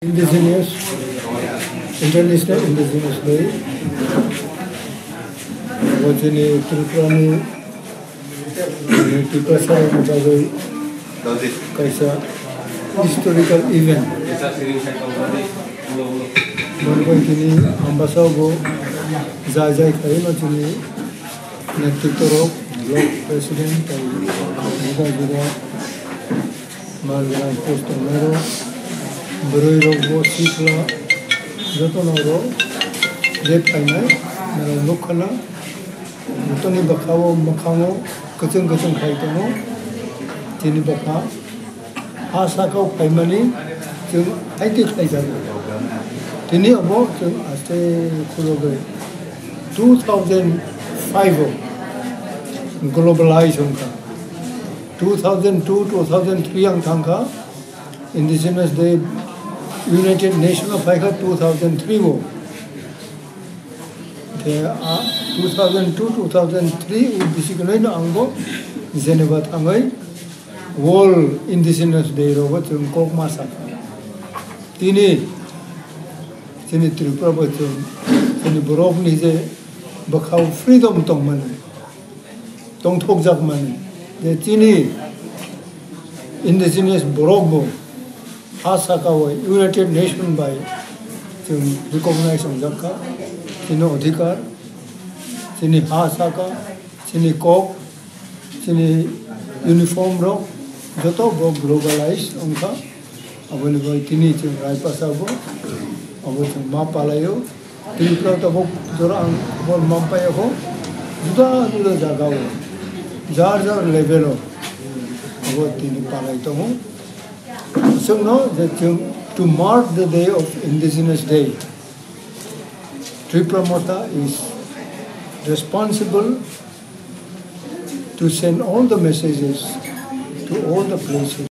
Indigenous International Indigenous Day wajini Tripurani Tipasa Mutagai kaisa historical event Bangun kini ambassador Zajai Kaino kini Netitoro Block President Muda juga Margaret Postomero Beroi rogo sipla joto noro lep kainai nara lokana mutoni bakawo makamo kacang kaitano tini baka asa kau kaimani jeng aiti kaijar tini abo jeng aste kulobe 2005 globalization ka 2002-2003 yang tangka Indigenous Day United Nations of Africa 2003 wo 2002-2003 basically no angbo Geneva tangai World Indigenous Day ro wa chung kok masa tini Tripura ba chung tini borok ni je bakhaw freedom tong man tong thok jak man je tini Indigenous borok bo Asakawa United Nations by recognize Jaka, Sino Odhikar, Sini Asaka, Sini Kok, Sini Uniform Rock, Joto Bo globalized Onka, available Tini Raipasabo, about Mapalayo, Tripura Tabok, Zorang, or Mampayaho, Juda Jagawa, Jar Levelo, about Tini Palaitomo. So now that to mark the day of Indigenous Day, Tripura Mota is responsible to send all the messages to all the places.